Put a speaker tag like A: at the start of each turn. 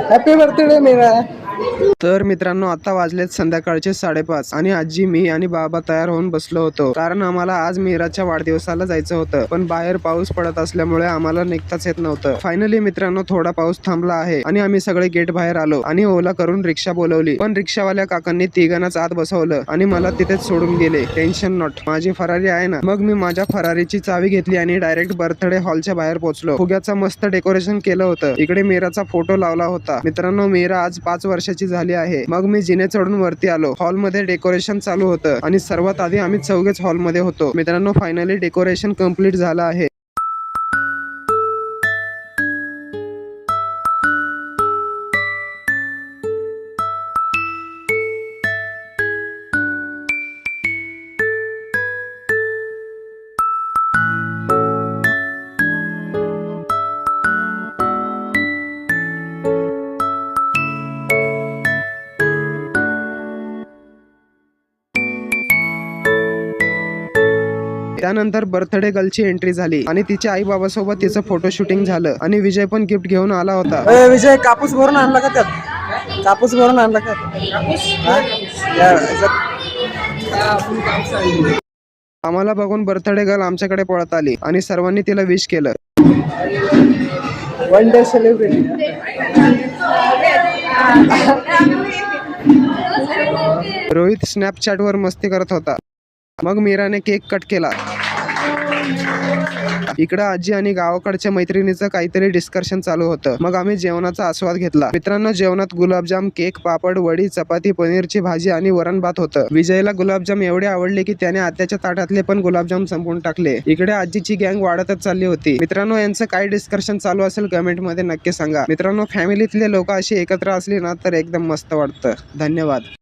A: Happy birthday मेरा।
B: तर मित्रांनो, आता वाजलेत संध्याकाळचे 5:30 आणि आजी, मी आणि बाबा तयार होऊन बसलो होतो, कारण आम्हाला आज मीराच्या वाढदिवसाला जायचं होतं, पण बाहेर पाऊस पडत असल्यामुळे आम्हाला निघताच येत नव्हतं। फायनली मित्रांनो, थोडा पाऊस थांबला आहे आणि आम्ही सगळे गेट बाहेर आलो आणि ओला करून रिक्षा बोलवली, पण रिक्षावाल्या काकांनी तिघांनाच आत बसवलं आणि मला तिथेच सोडून गेले। टेन्शन नॉट, माझी फरारी आहे ना। मग मी माझ्या फरारीची चावी घेतली आणि डायरेक्ट बर्थडे हॉलच्या बाहेर पोहोचलो। फुग्याचं मस्त डेकोरेशन केलं होतं, इकडे मीराचा फोटो लावला होता। मित्रांनो, मीरा आज 5 वर्षाची झाली आहे। मग मी जिने चढून वरती आलो। हॉल मध्ये डेकोरेशन चालू होतं आणि सर्वात आधी आम्ही चौघेच हॉल मध्ये होतो। मित्रांनो, फायनली डेकोरेशन कम्प्लीट झालं आहे। त्यानंतर बर्थडे गर्लची एंट्री झाली आणि तिच्या आई बाबा सोबत तिचं फोटो शूटिंग झालं आणि विजय पण गिफ्ट घेऊन आला होता।
A: विजय, कापूस भरून आणला का त्यात? कापूस भरून आणला का?
B: आम्हाला बघून बर्थडे गर्ल आमच्याकडे पळत आली आणि सर्वांनी तिला विश केलं।
A: One day celebrity.
B: Rohit Snapchat वर मस्ती करत होता। मग मीराने केक कट केला। इकडं आजी आणि गावाकडच्या मैत्रिणीचं काहीतरी डिस्कशन चालू होतं। मग आम्ही जेवणाचा आस्वाद घेतला। मित्रांनो, जेवणात गुलाबजाम, केक, पापड, वडी, चपाती, पनीरची भाजी आणि वरण भात होतं। विजयला गुलाबजाम एवढे आवडले की त्याने आत्याच्या ताटातले पण गुलाबजाम संपवून टाकले। इकडे आजीची गँग वाढतच चालली होती। मित्रांनो, यांचं काय डिस्कशन चालू असेल कमेंट मध्ये नक्की सांगा। मित्रांनो, फॅमिलीतले लोक अशी एकत्र असली ना तर एकदम मस्त वाटतं। धन्यवाद।